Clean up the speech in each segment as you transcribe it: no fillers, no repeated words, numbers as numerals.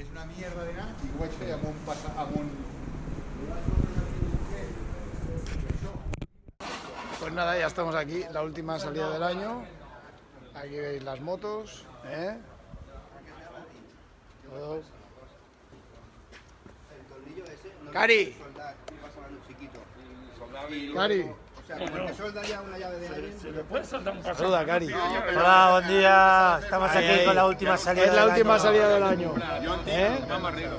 és una mierda d'anar i ho vaig fer amb un... Pues nada, ya estamos aquí, la última salida del año. Aquí veis las motos, ¿eh? Todos. Cari. Cari. Saluda, Cari. Hola, buen día. Estamos aquí con la última salida del año. Es la última salida del año. ¿Eh? Vamos arriba.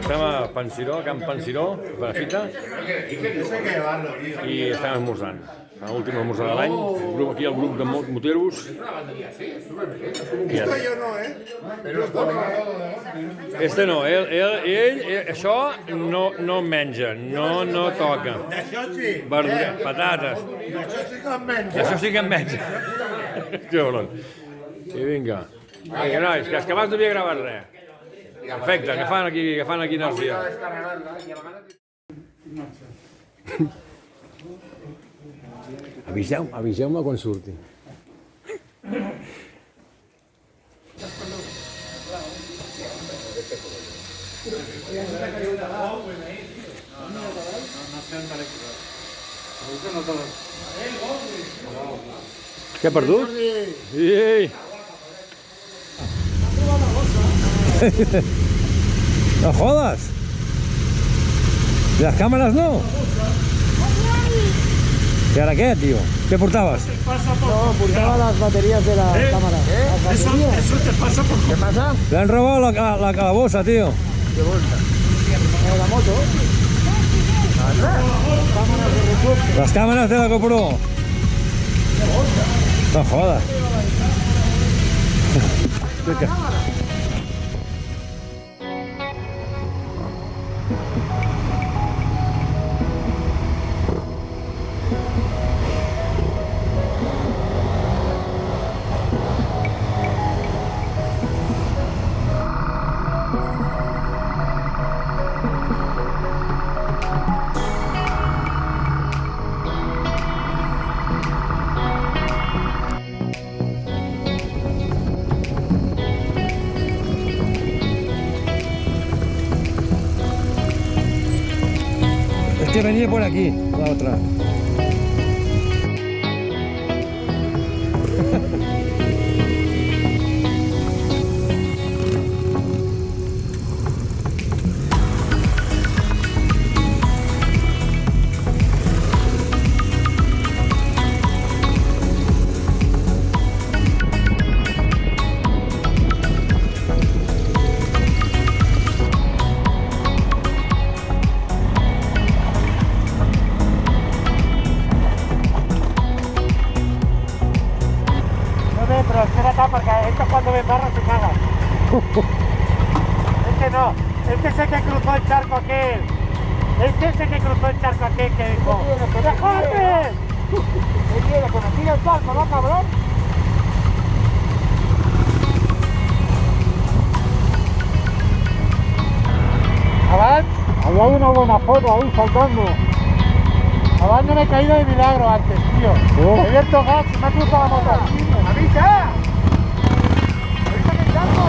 Estem a Pansiró, Camp Pansiró, per la fita, i estem esmorzant. L'últim esmorzar de l'any, aquí el grup de moteros. Este no, ell això no menja, no toca. Patates. Això sí que en menja. I vinga. Vinga, nois, que abans no havia gravat res. Perfecte, que fan aquí energia. Aviseu-me quan surti. Què ha perdut? Sí! No jodas. ¿Y las cámaras no? ¿Y ahora qué, tío? ¿Qué portabas? No, portaba las baterías de la cámara. Eso te pasa por... ¿Qué pasa? Le han robado la calaboza, tío. ¿Qué bolsa? La moto. Las cámaras de la GoPro. No jodas. Que venía por aquí, la otra. Porque esto cuando me embarra se caga. Este no, este es el que cruzó el charco aquel. Este es el que cruzó el charco aquel que dijo ¡déjate! ¿Qué quiere? ¿Que me tire el charco, no, cabrón? Abans, había una buena foto ahí saltando. Abans no me he caído de milagro antes, tío. He abierto gas y me ha cruzado la moto. ¡Derecha! ¡Ahorita que salgo!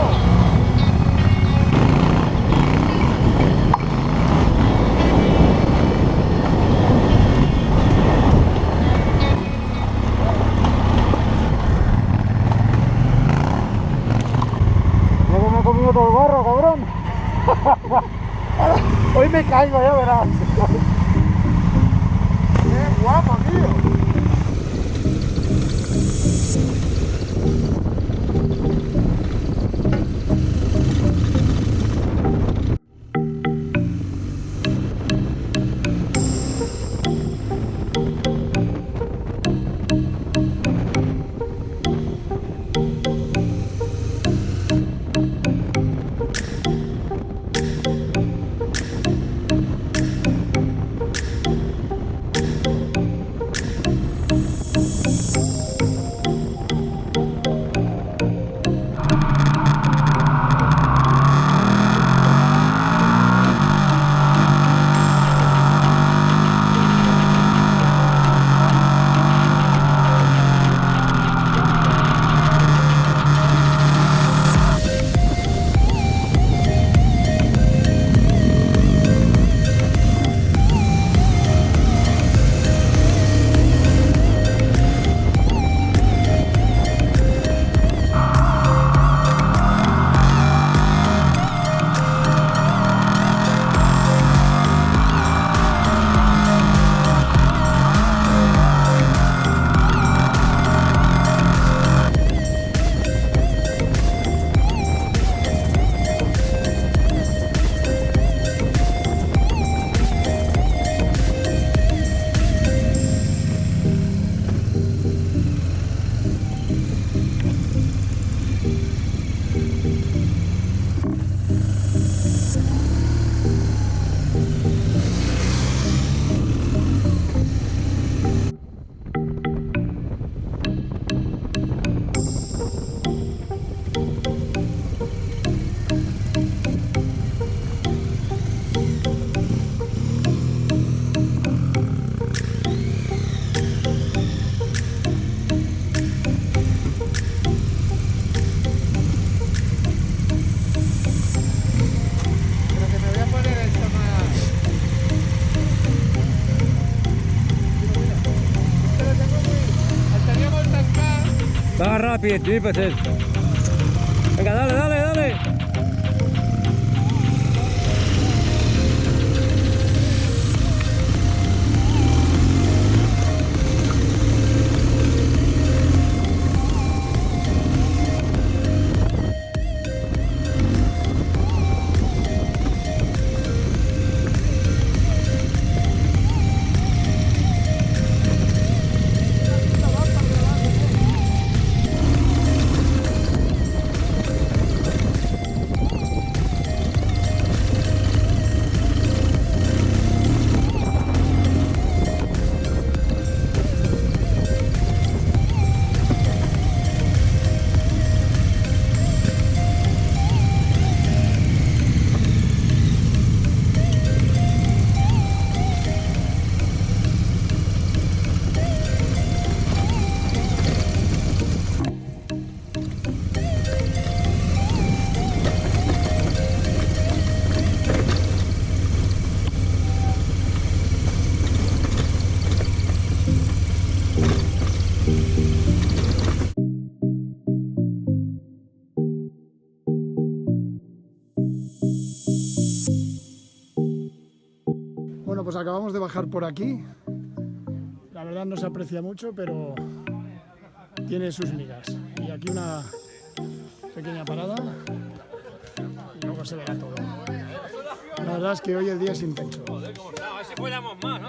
Luego me ha comido todo el barro, cabrón. Hoy me caigo, ya verás. ¡Qué guapo, tío! Va rápido, pues. Venga, dale, dale, dale. Bueno, pues acabamos de bajar por aquí. La verdad no se aprecia mucho, pero tiene sus migas. Y aquí una pequeña parada y luego se verá todo. La verdad es que hoy el día es intenso. A ver si follamos más, ¿no?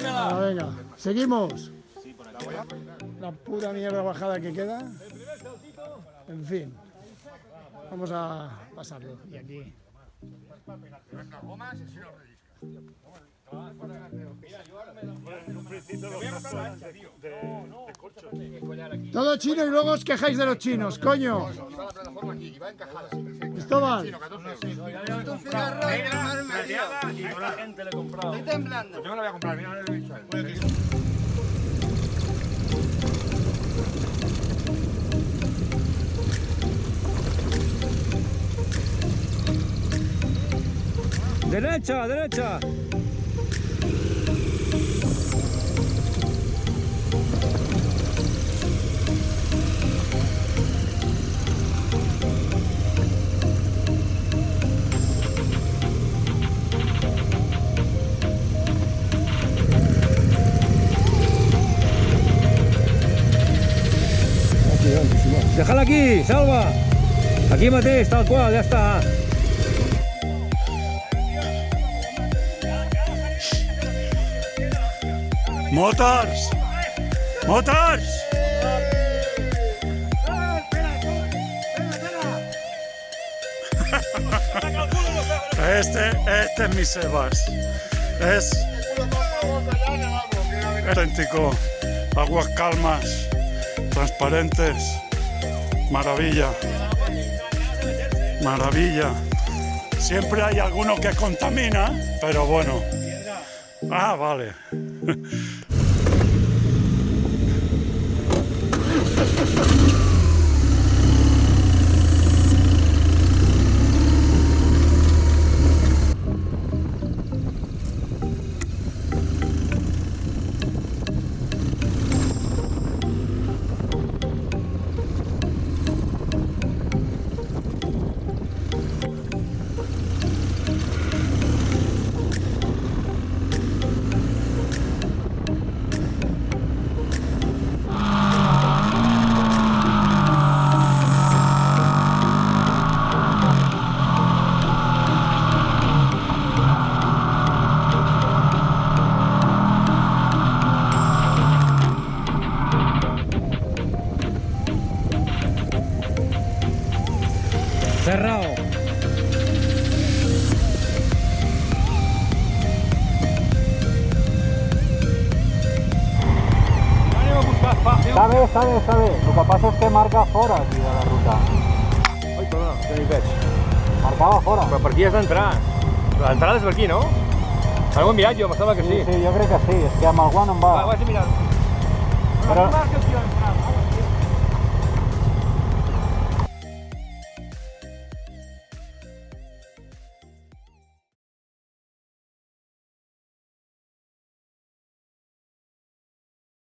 Ah, venga, seguimos. La pura mierda bajada que queda. En fin, vamos a pasarlo. Y aquí. Todo chino y luego os quejáis de los chinos, coño. Cristóbal. Estoy temblando. Yo me lo voy a comprar, mira, no le he dicho a él. Derecha, derecha. Déjala aquí, Salva. Aquí mateix, tal qual, ja està. Motors! Motors! Este es mi Sebas. Es auténtico. Aguas calmas, transparentes. Maravilla. Maravilla. Siempre hay alguno que contamina, pero bueno. Ah, vale. Cerrado. Sabe. El que passa és que marca fora aquí de la ruta. Ai, perdona, que no hi veig. Marcava fora. Però per aquí has d'entrar. L'entrada és per aquí, no? Ara ho he mirat jo, em sembla que sí. Sí, jo crec que sí. És que amb el guant em va. Vaig a mirar. Però